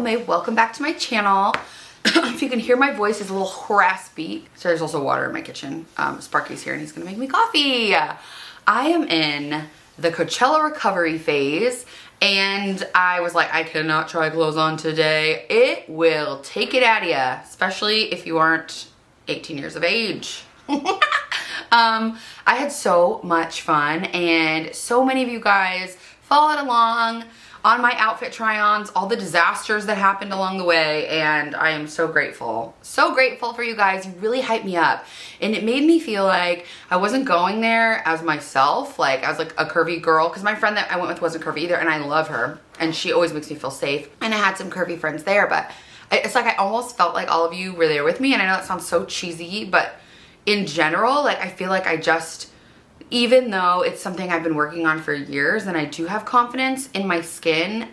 May. Welcome back to my channel. If you can hear my voice, it's a little raspy. So there's also water in my kitchen. Sparky's here and he's gonna make me coffee. I am in the Coachella recovery phase and I was like, I cannot try clothes on today. It will take it out of you, especially if you aren't 18 years of age. I had so much fun and so many of you guys followed along on my outfit try-ons, all the disasters that happened along the way, and I am so grateful. So grateful for you guys. You really hyped me up. And it made me feel like I wasn't going there as myself, like as like a curvy girl, because my friend that I went with wasn't curvy either, and I love her, and she always makes me feel safe. And I had some curvy friends there, but it's like I almost felt like all of you were there with me, and I know that sounds so cheesy, but in general, like I feel like I just, even though it's something I've been working on for years and I do have confidence in my skin,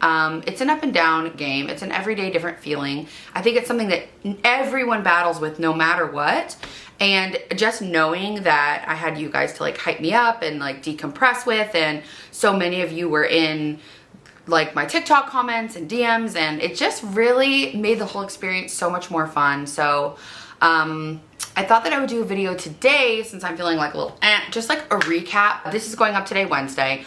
it's an up and down game. It's an everyday different feeling. I think it's something that everyone battles with no matter what. And just knowing that I had you guys to like hype me up and like decompress with, and so many of you were in like my TikTok comments and DMs, and it just really made the whole experience so much more fun. So I thought that I would do a video today since I'm feeling like a little just like a recap. This is going up today, Wednesday.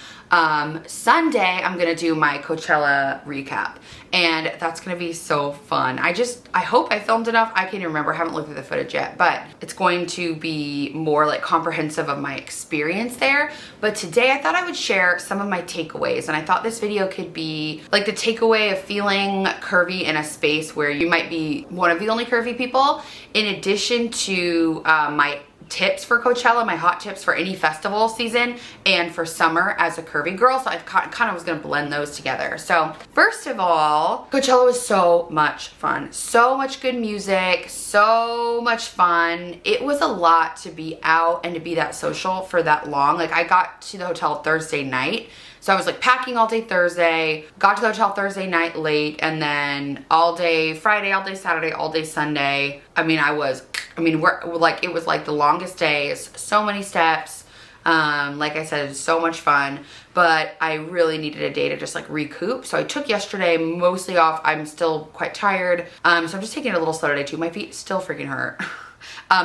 Sunday, I'm gonna do my Coachella recap, and that's gonna be so fun. I hope I filmed enough. I can't even remember. I haven't looked at the footage yet, but it's going to be more like comprehensive of my experience there. But today I thought I would share some of my takeaways, and I thought this video could be like the takeaway of feeling curvy in a space where you might be one of the only curvy people, in addition to my tips for Coachella, my hot tips for any festival season, and for summer as a curvy girl. So I kind of was gonna blend those together. So first of all, Coachella was so much fun. So much good music, so much fun. It was a lot to be out and to be that social for that long. Like I got to the hotel Thursday night. So I was like packing all day Thursday, got to the hotel Thursday night late, and then all day Friday, all day Saturday, all day Sunday. It was like the longest days, so many steps. Like I said, it's so much fun, but I really needed a day to just like recoup. So I took yesterday mostly off. I'm still quite tired. So I'm just taking it a little slow today too. My feet still freaking hurt.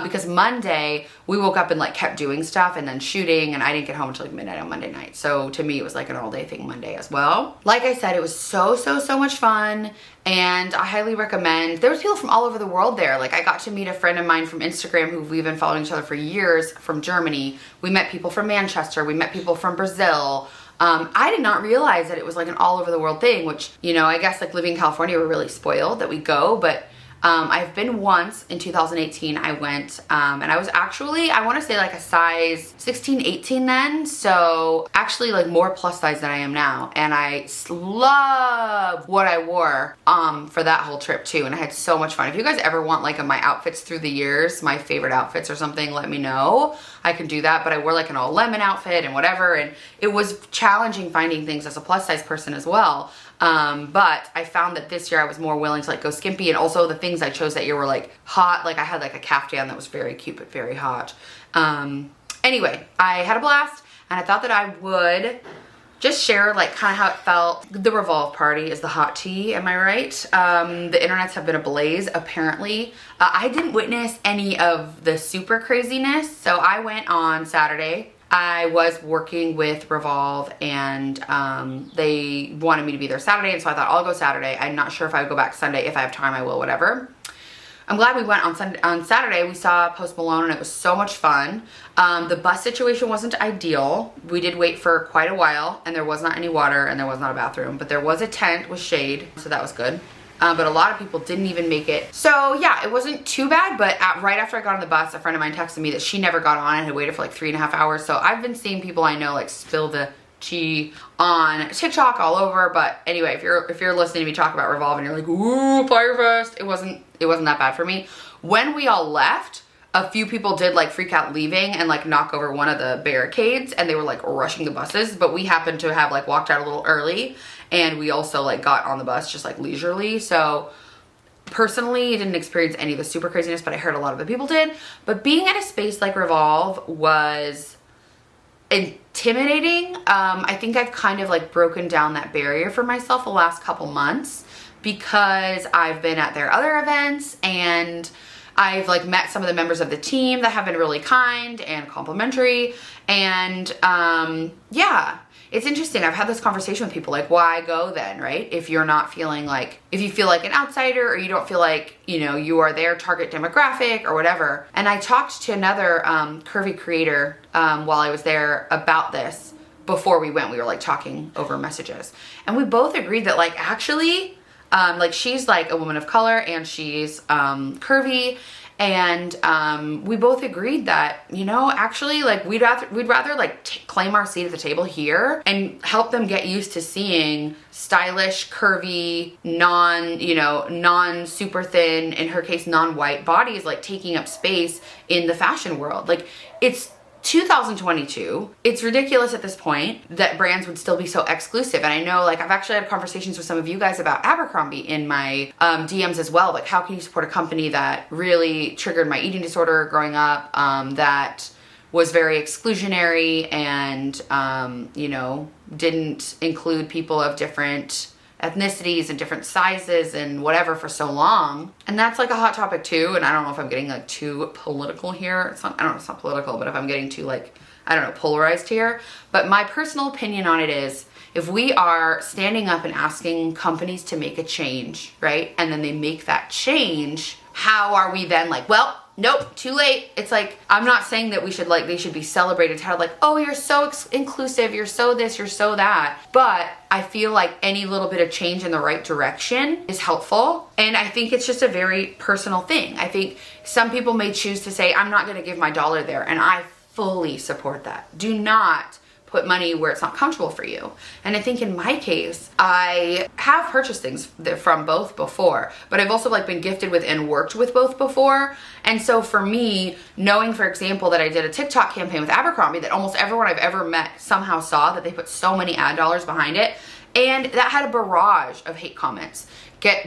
Because Monday we woke up and like kept doing stuff and then shooting, and I didn't get home until like midnight on Monday night. So to me it was like an all day thing Monday as well. Like I said, it was so much fun, and I highly recommend. There was people from all over the world there. Like I got to meet a friend of mine from Instagram who we've been following each other for years from Germany. We met people from Manchester. We met people from Brazil. I did not realize that it was like an all over the world thing, which, you know, I guess like living in California, we're really spoiled that we go, but I've been once in 2018. I went, and I was actually, I want to say like a size 16, 18 then. So actually like more plus size than I am now. And I love what I wore, for that whole trip too. And I had so much fun. If you guys ever want like my outfits through the years, my favorite outfits or something, let me know. I can do that. But I wore like an all lemon outfit and whatever. And it was challenging finding things as a plus size person as well. But I found that this year I was more willing to like go skimpy, and also the things I chose that year were like hot. Like I had like a caftan that was very cute but very hot. Anyway, I had a blast, and I thought that I would just share like kind of how it felt. The Revolve party is the hot tea, am I right? The internets have been ablaze apparently. I didn't witness any of the super craziness, so I went on Saturday. I was working with Revolve, and they wanted me to be there Saturday, and so I thought I'll go Saturday. I'm not sure if I would go back Sunday. If I have time, I will, whatever. I'm glad we went on Saturday. We saw Post Malone, and it was so much fun. The bus situation wasn't ideal. We did wait for quite a while, and there was not any water, and there was not a bathroom, but there was a tent with shade, so that was good. But a lot of people didn't even make it. So yeah, it wasn't too bad, but right after I got on the bus, a friend of mine texted me that she never got on and had waited for like 3.5 hours. So I've been seeing people I know like spill the tea on TikTok all over. But anyway, if you're listening to me talk about Revolve and you're like, ooh, Fire Fest, it wasn't that bad for me. When we all left, a few people did like freak out leaving and like knock over one of the barricades, and they were like rushing the buses, but we happened to have like walked out a little early, and we also like got on the bus just like leisurely. So personally, I didn't experience any of the super craziness, but I heard a lot of the people did. But being at a space like Revolve was intimidating. I think I've kind of like broken down that barrier for myself the last couple months, because I've been at their other events and I've like met some of the members of the team that have been really kind and complimentary. And yeah, it's interesting. I've had this conversation with people like, why go then, right? If you're not feeling like, if you feel like an outsider or you don't feel like, you know, you are their target demographic or whatever. And I talked to another curvy creator while I was there about this. Before we went, we were like talking over messages. And we both agreed that like actually, like she's like a woman of color and she's curvy. And we both agreed that, you know, actually like we'd rather like claim our seat at the table here and help them get used to seeing stylish, curvy, non super thin, in her case, non-white bodies like taking up space in the fashion world. Like it's 2022. It's ridiculous at this point that brands would still be so exclusive. And I know like I've actually had conversations with some of you guys about Abercrombie in my DMs as well. Like how can you support a company that really triggered my eating disorder growing up, that was very exclusionary and, you know, didn't include people of different ethnicities and different sizes and whatever for so long. And that's like a hot topic too. And I don't know if I'm getting like too political here. It's not, I don't know, it's not political, but if I'm getting too like, I don't know, polarized here. But my personal opinion on it is if we are standing up and asking companies to make a change, right? And then they make that change, how are we then like, well, nope, too late. It's like, I'm not saying that we should like, they should be celebrated to like, oh, you're so inclusive, you're so this, you're so that. But I feel like any little bit of change in the right direction is helpful. And I think it's just a very personal thing. I think some people may choose to say, I'm not going to give my dollar there. And I fully support that. Do not put money where it's not comfortable for you. And I think in my case, I have purchased things from both before, but I've also like been gifted with and worked with both before. And so for me, knowing, for example, that I did a TikTok campaign with Abercrombie that almost everyone I've ever met somehow saw that they put so many ad dollars behind it. And that had a barrage of hate comments.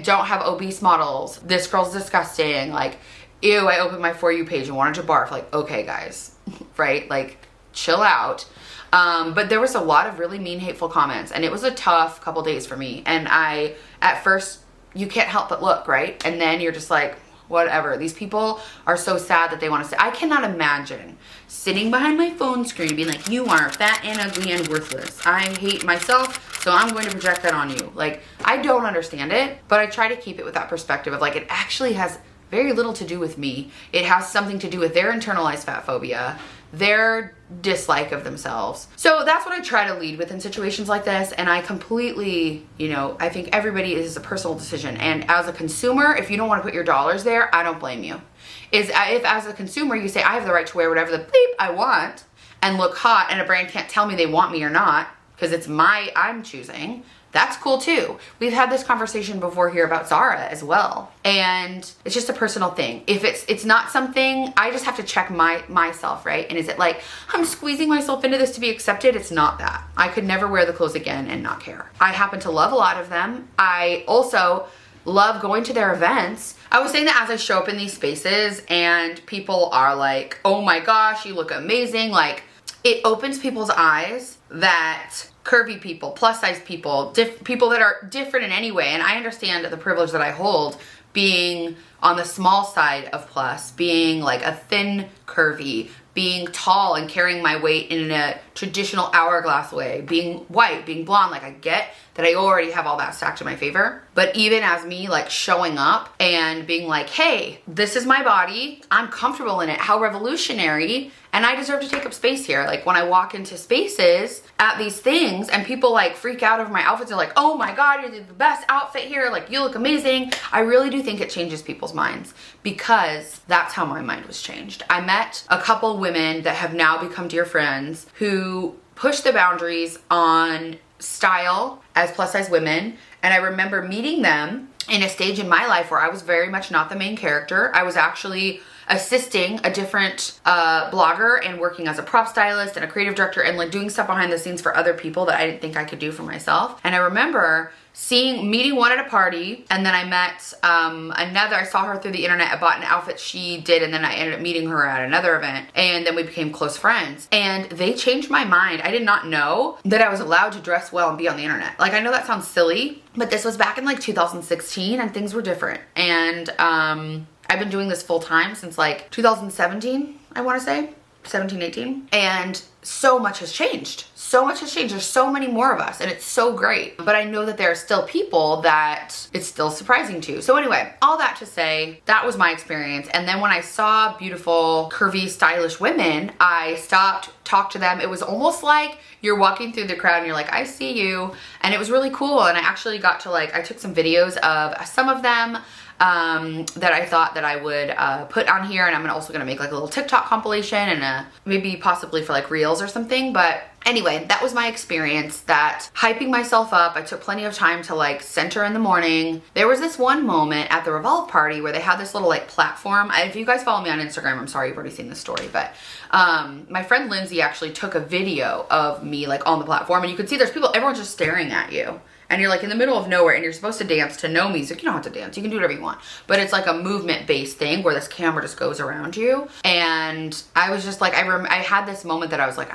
Don't have obese models. This girl's disgusting. Like, ew, I opened my For You page and wanted to barf. Like, okay, guys, right? Like, chill out. But there was a lot of really mean, hateful comments, and it was a tough couple days for me. And at first, you can't help but look, right? And then you're just like, whatever. These people are so sad that they want to say, I cannot imagine sitting behind my phone screen being like, you are fat and ugly and worthless. I hate myself, so I'm going to project that on you. Like, I don't understand it, but I try to keep it with that perspective of like, it actually has very little to do with me. It has something to do with their internalized fat phobia, their dislike of themselves. So that's what I try to lead with in situations like this. And I completely, you know, I think everybody is a personal decision. And as a consumer, if you don't want to put your dollars there, I don't blame you. If as a consumer, you say, I have the right to wear whatever the bleep I want and look hot, and a brand can't tell me they want me or not because it's I'm choosing, that's cool too. We've had this conversation before here about Zara as well. And it's just a personal thing. If it's not something, I just have to check myself, right? And is it like, I'm squeezing myself into this to be accepted? It's not that. I could never wear the clothes again and not care. I happen to love a lot of them. I also love going to their events. I was saying that as I show up in these spaces and people are like, oh my gosh, you look amazing. Like, it opens people's eyes that curvy people, plus size people, people that are different in any way. And I understand the privilege that I hold being on the small side of plus, being like a thin curvy, being tall and carrying my weight in a traditional hourglass way, being white, being blonde. Like, I get that I already have all that stacked in my favor. But even as me, like, showing up and being like, hey, this is my body, I'm comfortable in it, how revolutionary, and I deserve to take up space here. Like, when I walk into spaces at these things and people like freak out over my outfits, they're like, oh my God, you're the best outfit here, like, you look amazing. I really do think it changes people's minds, because that's how my mind was changed. I met a couple women that have now become dear friends who push the boundaries on style as plus size women. And I remember meeting them in a stage in my life where I was very much not the main character. I was actually assisting a different blogger and working as a prop stylist and a creative director and like doing stuff behind the scenes for other people that I didn't think I could do for myself. And I remember meeting one at a party, and then I met another. I saw her through the internet. I bought an outfit she did, and then I ended up meeting her at another event, and then we became close friends. And they changed my mind. I did not know that I was allowed to dress well and be on the internet. Like, I know that sounds silly, but this was back in like 2016, and things were different. And I've been doing this full time since like 2017, I want to say. 17, 18. And so much has changed. So much has changed. There's so many more of us, and it's so great. But I know that there are still people that it's still surprising to. So anyway, all that to say, that was my experience. And then when I saw beautiful, curvy, stylish women, I stopped, talked to them. It was almost like you're walking through the crowd and you're like, I see you. And it was really cool. And I actually got to like, I took some videos of some of them that I thought that I would put on here, and I'm also gonna make like a little TikTok compilation and maybe possibly for like reels or something. But anyway, that was my experience, that hyping myself up. I took plenty of time to like center in the morning. There was this one moment at the Revolve party where they had this little like platform. If you guys follow me on Instagram, I'm sorry you've already seen this story, but my friend Lindsay actually took a video of me like on the platform, and you could see there's people, everyone's just staring at you. And you're like in the middle of nowhere, and you're supposed to dance to no music. You don't have to dance. You can do whatever you want. But it's like a movement-based thing where this camera just goes around you. And I was just like, I had this moment that I was like,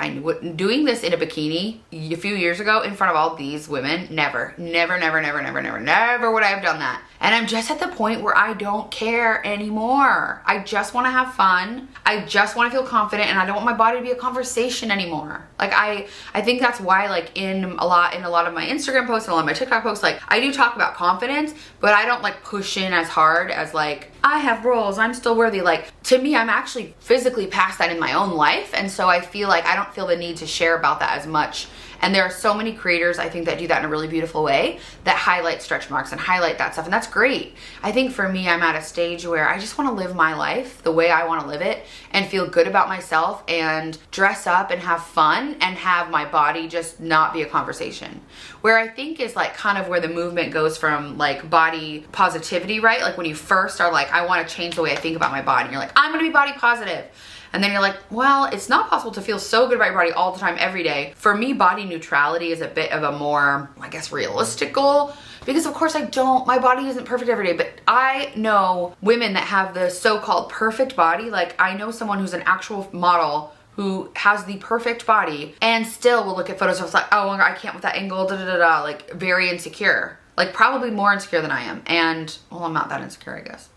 doing this in a bikini a few years ago in front of all these women, never would I have done that. And I'm just at the point where I don't care anymore. I just want to have fun. I just want to feel confident, and I don't want my body to be a conversation anymore. Like I think that's why like in a lot of my Instagram posts and a lot of my TikTok posts, like I do talk about confidence, but I don't like push in as hard as like, I have roles, I'm still worthy. Like to me, I'm actually physically past that in my own life. And so I feel like I don't feel the need to share about that as much. And there are so many creators, I think, that do that in a really beautiful way, that highlight stretch marks and highlight that stuff. And that's great. I think for me, I'm at a stage where I just want to live my life the way I want to live it and feel good about myself and dress up and have fun and have my body just not be a conversation. Where I think is like kind of where the movement goes from like body positivity, right? Like when you first are like, I want to change the way I think about my body. And you're like, I'm going to be body positive. And then you're like, well, it's not possible to feel so good about your body all the time, every day. For me, body neutrality is a bit of a more, I guess, realistic goal. Because of course my body isn't perfect every day, but I know women that have the so-called perfect body. Like I know someone who's an actual model who has the perfect body and still will look at photos of like, oh my God, I can't with that angle, like very insecure. Like probably more insecure than I am. And well, I'm not that insecure, I guess.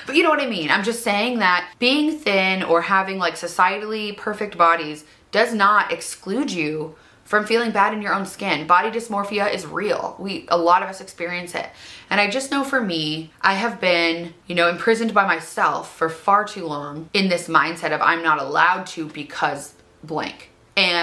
But you know what I mean? I'm just saying that being thin or having like societally perfect bodies does not exclude you from feeling bad in your own skin. Body dysmorphia is real. A lot of us experience it. And I just know for me, I have been, imprisoned by myself for far too long in this mindset of I'm not allowed to because blank.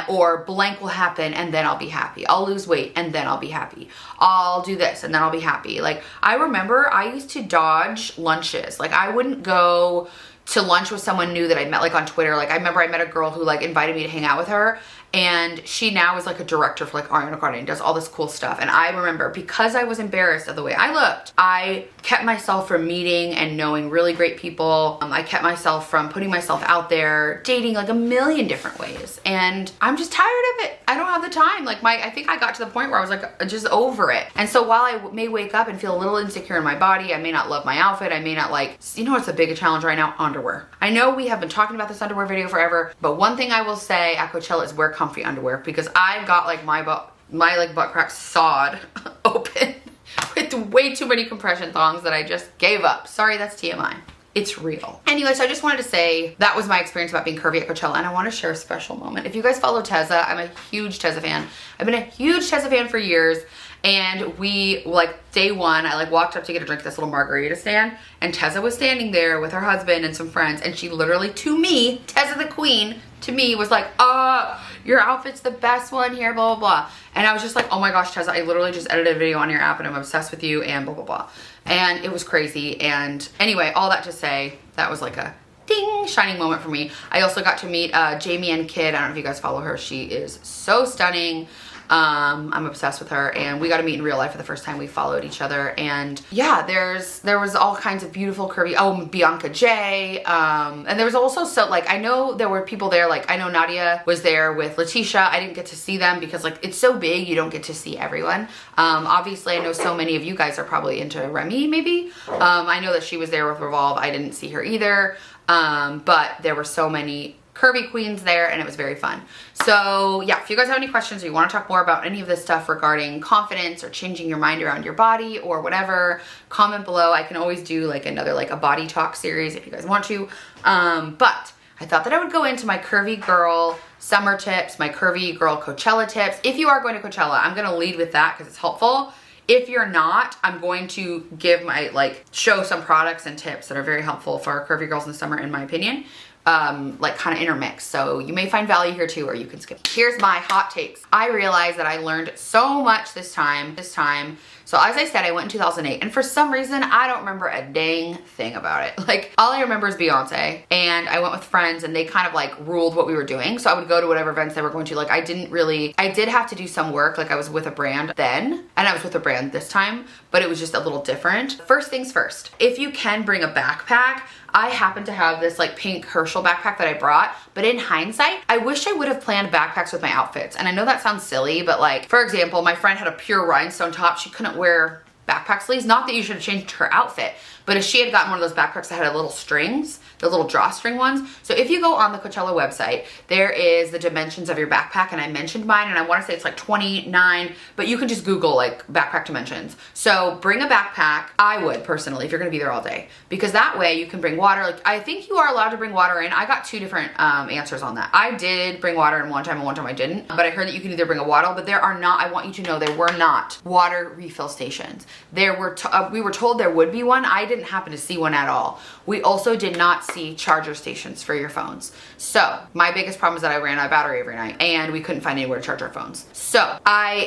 Or blank will happen and then I'll be happy. I'll lose weight and then I'll be happy. I'll do this and then I'll be happy. Like I remember I used to dodge lunches. Like I wouldn't go to lunch with someone new that I met like on Twitter. Like I remember I met a girl who like invited me to hang out with her, and she now is like a director for like Ariana Grande and does all this cool stuff. And I remember because I was embarrassed of the way I looked, I kept myself from meeting and knowing really great people. I kept myself from putting myself out there, dating like a million different ways. And I'm just tired of it. I don't have the time. Like I think I got to the point where I was like just over it. And so while I may wake up and feel a little insecure in my body, I may not love my outfit. I may not like, what's a big challenge right now? Underwear. I know we have been talking about this underwear video forever, but one thing I will say at Coachella is wear comfy underwear, because I got like my butt crack sawed open with way too many compression thongs that I just gave up. Sorry, that's TMI. It's real. Anyway, so I just wanted to say that was my experience about being curvy at Coachella, and I want to share a special moment. If you guys follow Tezza, I'm a huge Tezza fan. I've been a huge Tezza fan for years. And we, like day one, I like walked up to get a drink at this little margarita stand, and Tezza was standing there with her husband and some friends, and she literally, to me, Tezza the queen, to me was like, your outfit's the best one here, blah, blah, blah. And I was just like, oh my gosh, Tezza, I literally just edited a video on your app and I'm obsessed with you and blah, blah, blah. And it was crazy. And anyway, all that to say, that was like a ding, shining moment for me. I also got to meet Jamie and Kid. I don't know if you guys follow her. She is so stunning. I'm obsessed with her, and we got to meet in real life for the first time. We followed each other, and yeah, there was all kinds of beautiful curvy, oh, Bianca J, and there was also, so like, I know there were people there, like I know Nadia was there with Letitia. I didn't get to see them because like it's so big, you don't get to see everyone. Obviously I know so many of you guys are probably into Remy, maybe. I know that she was there with Revolve. I didn't see her either, but there were so many curvy queens there, and it was very fun. So yeah, if you guys have any questions or you want to talk more about any of this stuff regarding confidence or changing your mind around your body or whatever, comment below. I can always do like another, like a body talk series if you guys want to. But I thought that I would go into my curvy girl summer tips, my curvy girl Coachella tips. If you are going to Coachella, I'm going to lead with that because it's helpful. If you're not, I'm going to give my, like, show some products and tips that are very helpful for our curvy girls in the summer, in my opinion. Like kind of intermix. So you may find value here too, or you can skip. Here's my hot takes. I realized that I learned so much this time. So as I said, I went in 2008, and for some reason, I don't remember a dang thing about it. Like, all I remember is Beyonce, and I went with friends, and they kind of like ruled what we were doing. So I would go to whatever events they were going to. Like, I did have to do some work. Like, I was with a brand then, and I was with a brand this time, but it was just a little different. First things first, if you can bring a backpack, I happen to have this like pink Herschel backpack that I brought, but in hindsight, I wish I would have planned backpacks with my outfits. And I know that sounds silly, but like, for example, my friend had a pure rhinestone top. She couldn't wear backpack sleeves. Not that you should have changed her outfit, but if she had gotten one of those backpacks that had little strings, the little drawstring ones. So if you go on the Coachella website, there is the dimensions of your backpack, and I mentioned mine, and I want to say it's like 29, but you can just Google like backpack dimensions. So bring a backpack. I would personally, if you're going to be there all day, because that way you can bring water. Like, I think you are allowed to bring water in. I got two different answers on that. I did bring water in one time, and one time I didn't, but I heard that you can either bring a water, but there are not, I want you to know, there were not water refill stations. There were, we were told there would be one. I didn't happen to see one at all. We also did not see charger stations for your phones. So my biggest problem is that I ran out of battery every night, and we couldn't find anywhere to charge our phones. So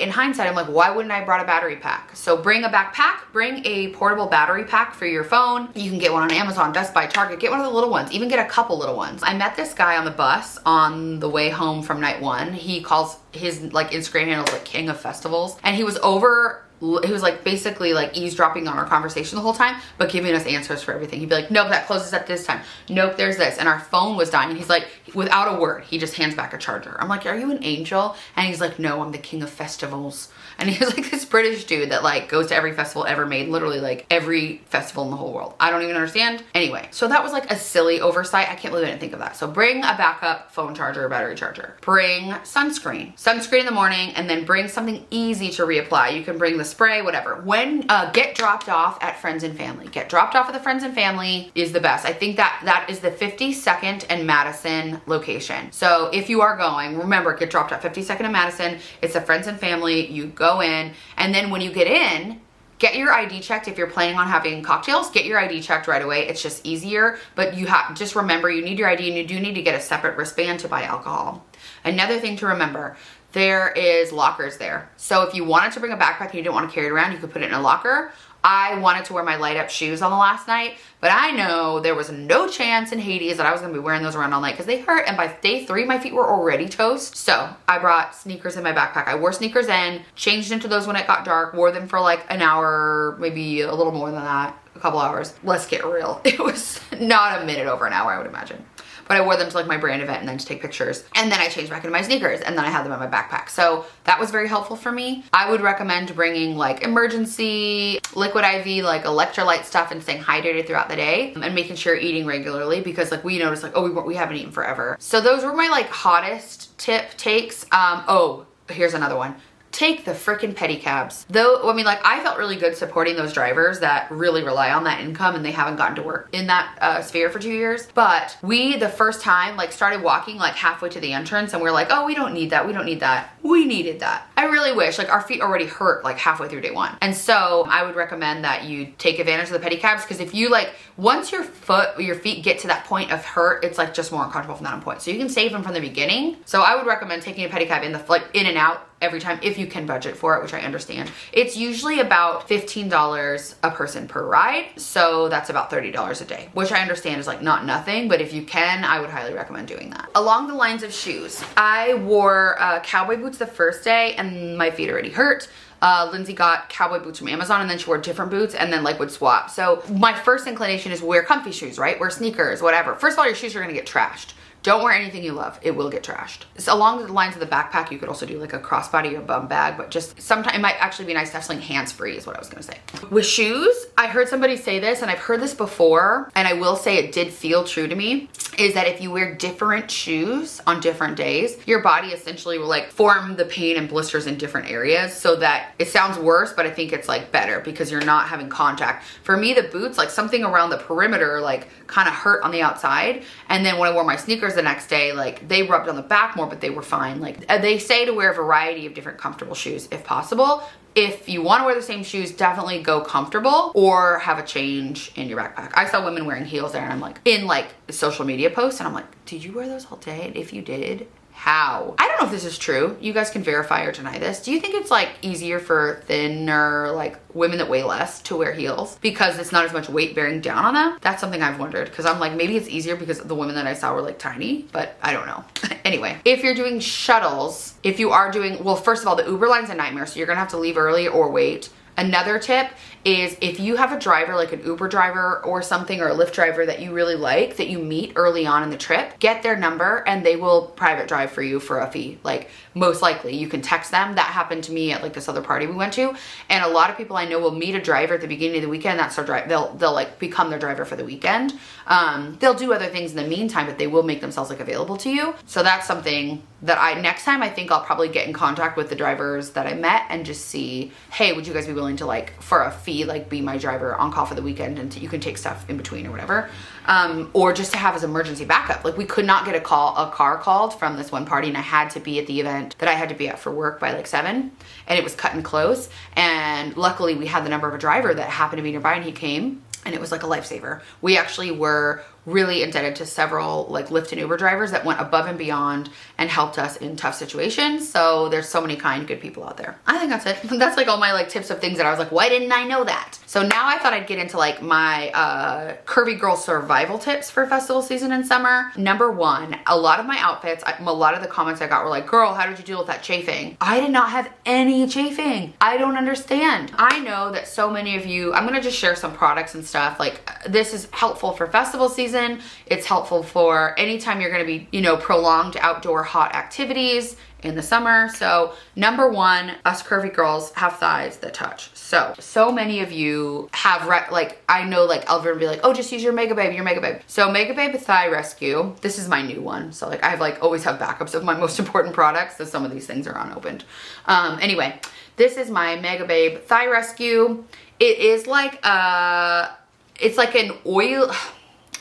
in hindsight, I'm like, why wouldn't I have brought a battery pack? So bring a backpack, bring a portable battery pack for your phone. You can get one on Amazon, Best Buy, Target, get one of the little ones, even get a couple little ones. I met this guy on the bus on the way home from night one. He calls his like Instagram handle like King of Festivals, and he was like basically like eavesdropping on our conversation the whole time, but giving us answers for everything. He'd be like, nope, that closes at this time. Nope, there's this. And our phone was dying. And he's like, without a word, he just hands back a charger. I'm like, are you an angel? And he's like, no, I'm the King of Festivals. And he was like this British dude that like goes to every festival ever made, literally like every festival in the whole world. I don't even understand. Anyway, so that was like a silly oversight. I can't believe I didn't think of that. So bring a backup phone charger or battery charger. Bring sunscreen. Sunscreen in the morning, and then bring something easy to reapply. You can bring the spray, whatever. When get dropped off at friends and family. Get dropped off at the friends and family is the best. I think that is the 52nd and Madison location. So if you are going, remember, get dropped off 52nd and Madison. It's the friends and family. You go in, and then when you get in, get your ID checked. If you're planning on having cocktails, get your ID checked right away. It's just easier, but just remember, you need your ID, and you do need to get a separate wristband to buy alcohol. Another thing to remember, there is lockers there. So if you wanted to bring a backpack and you didn't want to carry it around, you could put it in a locker. I wanted to wear my light up shoes on the last night, but I know there was no chance in Hades that I was going to be wearing those around all night because they hurt, and by day 3 my feet were already toast. So I brought sneakers in my backpack. I wore sneakers in, changed into those when it got dark, wore them for like an hour, maybe a little more than that, a couple hours. Let's get real. It was not a minute over an hour, I would imagine. But I wore them to like my brand event and then to take pictures. And then I changed back into my sneakers, and then I had them in my backpack. So that was very helpful for me. I would recommend bringing like emergency liquid IV, like electrolyte stuff, and staying hydrated throughout the day, and making sure you're eating regularly, because like we noticed like, oh, we haven't eaten forever. So those were my like hottest takes. Oh, here's another one. Take the freaking pedicabs. Though, I mean, like, I felt really good supporting those drivers that really rely on that income, and they haven't gotten to work in that sphere for 2 years. But we, the first time, like, started walking like halfway to the entrance, and we're like, oh, we don't need that. We don't need that. We needed that. I really wish, like, our feet already hurt like halfway through day 1. And so I would recommend that you take advantage of the pedicabs, because if you like, once your feet get to that point of hurt, it's like just more uncomfortable from that point. So you can save them from the beginning. So I would recommend taking a pedicab in and out every time if you can budget for it, which I understand. It's usually about $15 a person per ride. So that's about $30 a day, which I understand is like not nothing, but if you can, I would highly recommend doing that. Along the lines of shoes, I wore cowboy boots the first day and my feet already hurt. Lindsay got cowboy boots from Amazon and then she wore different boots and then like would swap. So my first inclination is wear comfy shoes, right? Wear sneakers, whatever. First of all, your shoes are gonna get trashed. Don't wear anything you love. It will get trashed. So along the lines of the backpack, you could also do like a crossbody or bum bag, but just sometimes it might actually be nice to have something hands-free is what I was gonna say. With shoes, I heard somebody say this and I've heard this before, and I will say it did feel true to me, is that if you wear different shoes on different days, your body essentially will like form the pain and blisters in different areas, so that it sounds worse, but I think it's like better because you're not having contact. For me, the boots, like something around the perimeter, like kind of hurt on the outside. And then when I wore my sneakers the next day, like they rubbed on the back more, but they were fine. Like they say to wear a variety of different comfortable shoes if possible. If you want to wear the same shoes, definitely go comfortable or have a change in your backpack. I saw women wearing heels there and I'm like, in like social media posts, and I'm like, did you wear those all day? And if you did, how? I don't know if this is true. You guys can verify or deny this. Do you think it's like easier for thinner, like women that weigh less to wear heels because it's not as much weight bearing down on them? That's something I've wondered, because I'm like, maybe it's easier because the women that I saw were like tiny, but I don't know. Anyway, if you're doing shuttles, if you are doing, well, first of all, the Uber line's a nightmare, so you're gonna have to leave early or wait. Another tip is if you have a driver, like an Uber driver or something, or a Lyft driver that you really like, that you meet early on in the trip, get their number and they will private drive for you for a fee. Like most likely you can text them. That happened to me at like this other party we went to. And a lot of people I know will meet a driver at the beginning of the weekend. That's their drive. They'll like become their driver for the weekend. They'll do other things in the meantime, but they will make themselves like available to you. So that's something that next time I think I'll probably get in contact with the drivers that I met and just see, hey, would you guys be willing to like, for a fee, like be my driver on call for the weekend, and you can take stuff in between or whatever. Or just to have as emergency backup. Like we could not get a car called from this one party, and I had to be at the event that I had to be at for work by like 7, and it was cut and close. And luckily we had the number of a driver that happened to be nearby, and he came, and it was like a lifesaver. We actually were really indebted to several like Lyft and Uber drivers that went above and beyond and helped us in tough situations. So there's so many kind, good people out there. I think that's it. That's like all my like tips of things that I was like, why didn't I know that? So now I thought I'd get into like my curvy girl survival tips for festival season and summer. Number one, a lot of my outfits, a lot of the comments I got were like, girl, how did you deal with that chafing? I did not have any chafing. I don't understand. I know that so many of you, I'm gonna just share some products and stuff. Like this is helpful for festival season. It's helpful for anytime you're going to be, you know, prolonged outdoor hot activities in the summer. So number one, us curvy girls have thighs that touch. So many of you have, like, I know like Elvin would be like, oh, just use your Mega Babe, your Mega Babe. So Mega Babe Thigh Rescue, this is my new one. So like I have like always have backups of my most important products. So some of these things are unopened. Anyway, this is my Mega Babe Thigh Rescue. It is like, it's like an oil,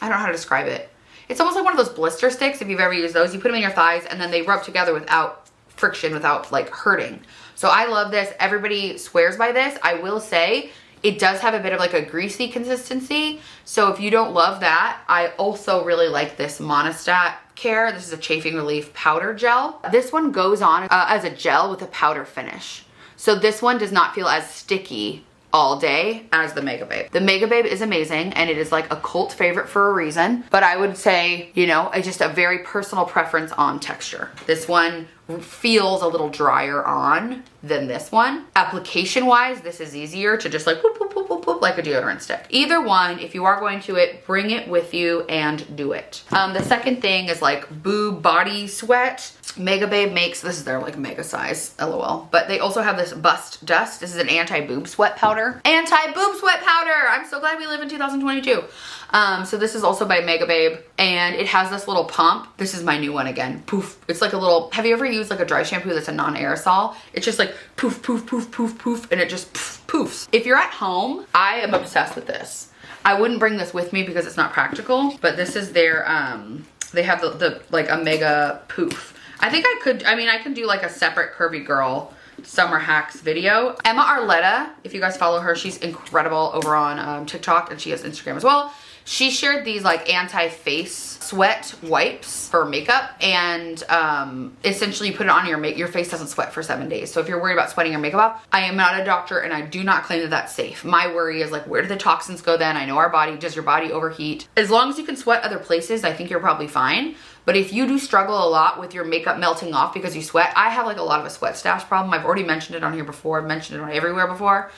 I don't know how to describe it. It's almost like one of those blister sticks. If you've ever used those, you put them in your thighs and then they rub together without friction, without like hurting. So I love this. Everybody swears by this. I will say it does have a bit of like a greasy consistency. So if you don't love that, I also really like this Monistat Care. This is a chafing relief powder gel. This one goes on as a gel with a powder finish. So this one does not feel as sticky all day as the Mega Babe. The Mega Babe is amazing and it is like a cult favorite for a reason, but I would say, you know, it's just a very personal preference on texture. This one feels a little drier on than this one. Application wise, this is easier to just like whoop, whoop, whoop, whoop, whoop, like a deodorant stick. Either one, if you are going to it, bring it with you and do it. The second thing is like boob body sweat. Mega Babe makes, this is their like mega size, LOL, but they also have this Bust Dust. This is an anti-boob sweat powder. Anti-boob sweat powder! I'm so glad we live in 2022. So this is also by Mega Babe, and it has this little pump. This is my new one again. Poof. It's like a little, have you ever used like a dry shampoo that's a non-aerosol? It's just like poof, poof, poof, poof, poof, and it just poofs. If you're at home, I am obsessed with this. I wouldn't bring this with me because it's not practical, but this is their, they have the like a mega poof. I think I can do like a separate curvy girl summer hacks video. Emma Arletta, if you guys follow her, she's incredible over on TikTok, and she has Instagram as well. She shared these like anti-face sweat wipes for makeup, and essentially you put it on your face doesn't sweat for 7 days. So if you're worried about sweating your makeup off, I am not a doctor and I do not claim that that's safe. My worry is like, where do the toxins go then? I know does your body overheat? As long as you can sweat other places, I think you're probably fine. But if you do struggle a lot with your makeup melting off because you sweat, I have like a lot of a sweat stash problem. I've already mentioned it on here before. I've mentioned it on everywhere before.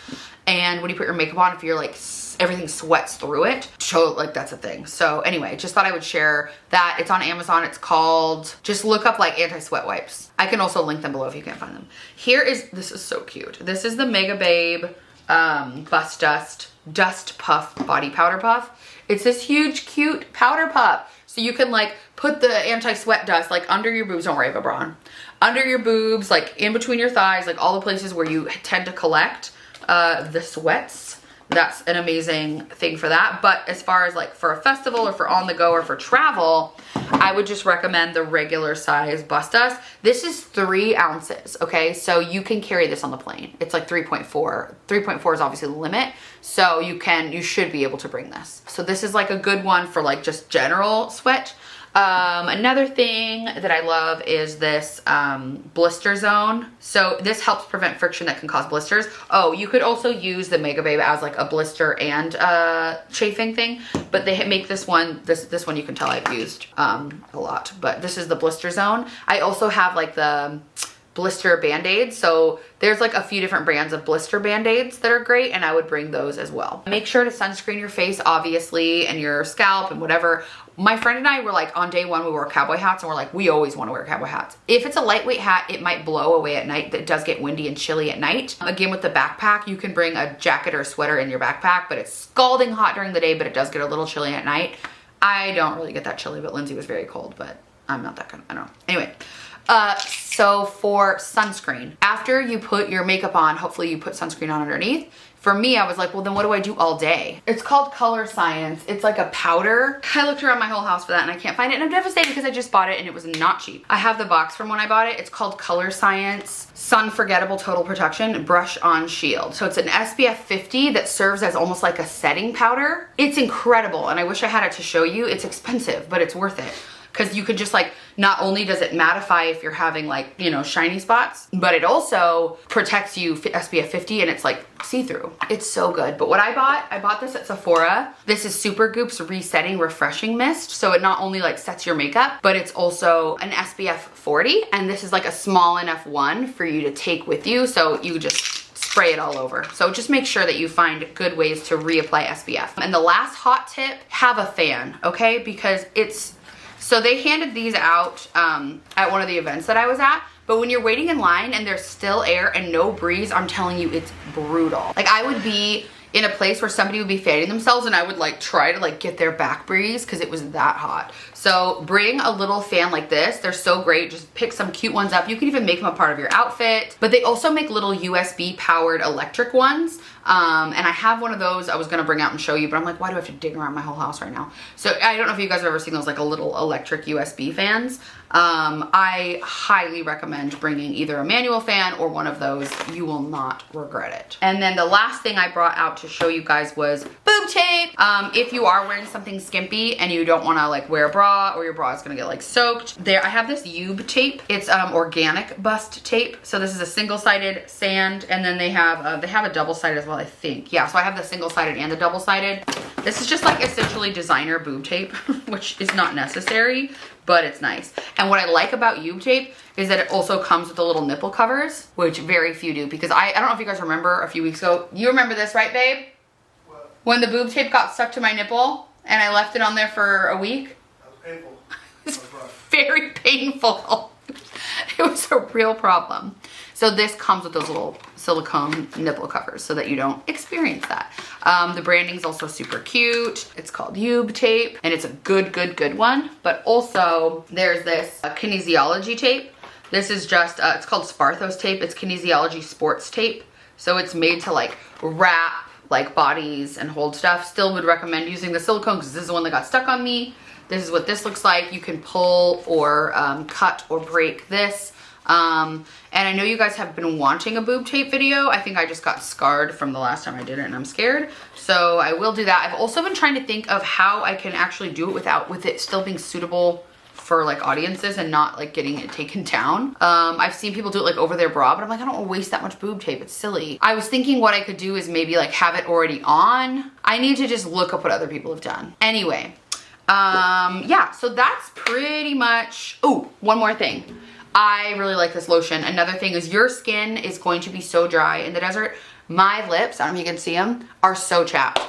And when you put your makeup on, if you're like, everything sweats through it, so like that's a thing. So anyway, just thought I would share that. It's on Amazon. It's called, just look up like anti-sweat wipes. I can also link them below if you can't find them. This is so cute. This is the Mega Babe Bust Dust Puff Body Powder Puff. It's this huge, cute powder puff. So you can like put the anti-sweat dust like under your boobs, don't worry about bra on, under your boobs, like in between your thighs, like all the places where you tend to collect the sweats. That's an amazing thing for that. But as far as like for a festival or for on the go or for travel, I would just recommend the regular size Bust Dust. This is 3 ounces, okay? So you can carry this on the plane. It's like 3.4. 3.4 is obviously the limit. So you should be able to bring this. So this is like a good one for like just general sweat. Another thing that I love is this blister zone. So this helps prevent friction that can cause blisters. Oh, you could also use the Mega Babe as like a blister and chafing thing, but they make this one, this one you can tell I've used a lot, but this is the blister zone. I also have like the blister band-aids. So there's like a few different brands of blister band-aids that are great, and I would bring those as well. Make sure to sunscreen your face, obviously, and your scalp and whatever. My friend and I were like, on day 1, we wore cowboy hats, and we're like, we always want to wear cowboy hats. If it's a lightweight hat, it might blow away at night. It does get windy and chilly at night. Again, with the backpack, you can bring a jacket or a sweater in your backpack, but it's scalding hot during the day, but it does get a little chilly at night. I don't really get that chilly, but Lindsay was very cold, but I'm not that kind of, I don't know. Anyway. So for sunscreen, after you put your makeup on, hopefully you put sunscreen on underneath. For me, I was like, well, then what do I do all day? It's called Color Science. It's like a powder. I looked around my whole house for that and I can't find it, and I'm devastated because I just bought it and it was not cheap. I have the box from when I bought it. It's called Color Science Sun Forgettable Total Protection Brush On Shield. So it's an SPF 50 that serves as almost like a setting powder. It's incredible, and I wish I had it to show you. It's expensive, but it's worth it. Because you could just like, not only does it mattify if you're having like, you know, shiny spots, but it also protects you SPF 50, and it's like see-through. It's so good. But what I bought this at Sephora. This is Supergoop's Resetting Refreshing Mist. So it not only like sets your makeup, but it's also an SPF 40. And this is like a small enough one for you to take with you. So you just spray it all over. So just make sure that you find good ways to reapply SPF. And the last hot tip, have a fan, okay? Because so they handed these out at one of the events that I was at, but when you're waiting in line and there's still air and no breeze, I'm telling you, it's brutal. Like I would be in a place where somebody would be fanning themselves and I would like try to like get their back breeze because it was that hot. So bring a little fan like this. They're so great. Just pick some cute ones up. You can even make them a part of your outfit, but they also make little USB powered electric ones. And I have one of those I was gonna bring out and show you, but I'm like, why do I have to dig around my whole house right now? So I don't know if you guys have ever seen those like a little electric USB fans. I highly recommend bringing either a manual fan or one of those. You will not regret it. And then the last thing I brought out to show you guys was boob tape. If you are wearing something skimpy and you don't wanna like wear a bra, or your bra is gonna get like soaked, there I have this Ube tape. It's organic bust tape. So this is a single-sided sand, and then they have a double-sided as well, I think. Yeah, so I have the single-sided and the double-sided. This is just like essentially designer boob tape, which is not necessary, but it's nice. And what I like about Ube tape is that it also comes with the little nipple covers, which very few do, because I don't know if you guys remember a few weeks ago. You remember this, right, babe? What? When the boob tape got stuck to my nipple and I left it on there for a week. Painful. It's very painful. It was a real problem. So this comes with those little silicone nipple covers so that you don't experience that. The branding's also super cute. It's called Ube tape, and it's a good one. But also there's this kinesiology tape. This is just, it's called Sparthos tape. It's kinesiology sports tape. So it's made to like wrap like bodies and hold stuff. Still would recommend using the silicone because this is the one that got stuck on me. This is what this looks like. You can pull or cut or break this. And I know you guys have been wanting a boob tape video. I think I just got scarred from the last time I did it and I'm scared. So I will do that. I've also been trying to think of how I can actually do it with it still being suitable for like audiences and not like getting it taken down. I've seen people do it like over their bra, but I'm like, I don't want to waste that much boob tape. It's silly. I was thinking what I could do is maybe like have it already on. I need to just look up what other people have done. Anyway, yeah, so that's pretty much, oh, one more thing. I really like this lotion. Another thing is your skin is going to be so dry in the desert. My lips, I don't know if you can see them, are so chapped.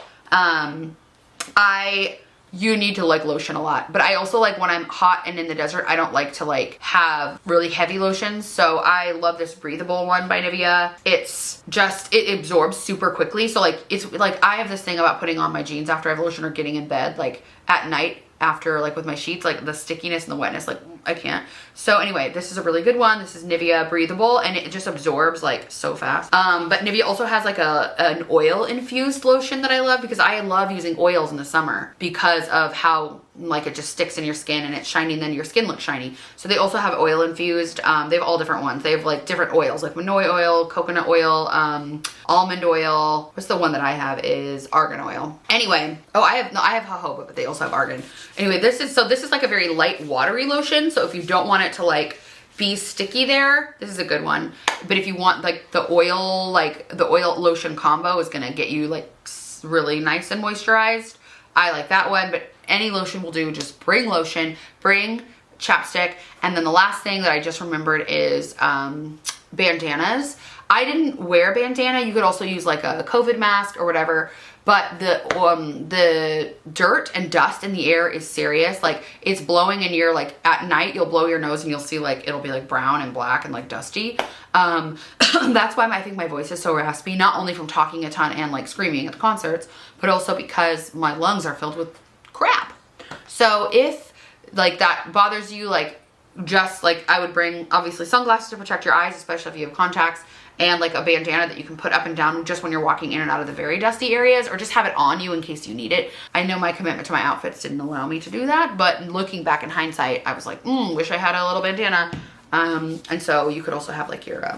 You need to like lotion a lot, but I also like when I'm hot and in the desert, I don't like to like have really heavy lotions. So I love this breathable one by Nivea. It's just, it absorbs super quickly. So like, it's like, I have this thing about putting on my jeans after I have lotion or getting in bed, like at night after like with my sheets, like the stickiness and the wetness, like I can't. So anyway, this is a really good one. This is Nivea breathable and it just absorbs like so fast. But Nivea also has like an oil infused lotion that I love because I love using oils in the summer because of how like it just sticks in your skin and it's shiny and then your skin looks shiny. So they also have oil infused. They have all different ones. They have like different oils like Manoi oil, coconut oil, almond oil. What's the one that I have is argan oil. Anyway, oh, I have jojoba, but they also have argan. Anyway, this is like a very light watery lotion. So if you don't want it to like be sticky there, this is a good one. But if you want like the oil lotion combo is gonna get you like really nice and moisturized. I like that one, but any lotion will do. Just bring lotion, bring chapstick. And then the last thing that I just remembered is bandanas. I didn't wear a bandana. You could also use like a COVID mask or whatever. But the dirt and dust in the air is serious. Like it's blowing and you're like at night, you'll blow your nose and you'll see like, it'll be like brown and black and like dusty. That's why I think my voice is so raspy, not only from talking a ton and like screaming at the concerts, but also because my lungs are filled with crap. So if like that bothers you, like just like I would bring obviously sunglasses to protect your eyes, especially if you have contacts, and like a bandana that you can put up and down just when you're walking in and out of the very dusty areas, or just have it on you in case you need it. I know my commitment to my outfits didn't allow me to do that, but looking back in hindsight, I was like, wish I had a little bandana. And so you could also have like your,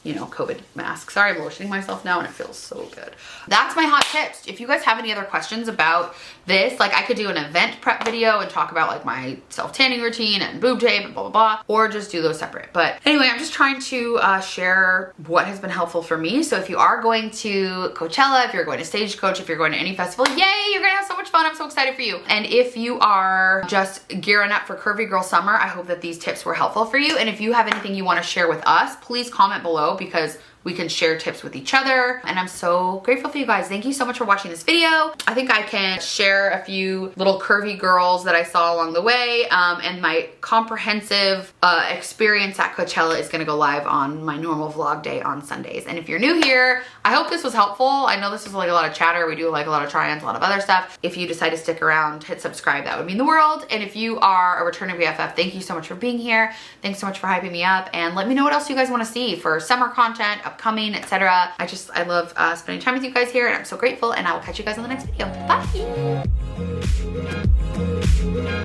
you know, COVID mask. Sorry, I'm lotioning myself now and it feels so good. That's my hot tips. If you guys have any other questions about this, like I could do an event prep video and talk about like my self-tanning routine and boob tape and blah, blah, blah, or just do those separate. But anyway, I'm just trying to share what has been helpful for me. So if you are going to Coachella, if you're going to Stagecoach, if you're going to any festival, yay, you're gonna have so much fun. I'm so excited for you. And if you are just gearing up for Curvy Girl Summer, I hope that these tips were helpful for you. And if you have anything you want to share with us, please comment below because we can share tips with each other. And I'm so grateful for you guys. Thank you so much for watching this video. I think I can share a few little curvy girls that I saw along the way. And my comprehensive experience at Coachella is gonna go live on my normal vlog day on Sundays. And if you're new here, I hope this was helpful. I know this is like a lot of chatter. We do like a lot of try-ons, a lot of other stuff. If you decide to stick around, hit subscribe. That would mean the world. And if you are a returning BFF, thank you so much for being here. Thanks so much for hyping me up. And let me know what else you guys wanna see for summer content, upcoming, etc. I love spending time with you guys here and I'm so grateful, and I will catch you guys on the next video. Bye.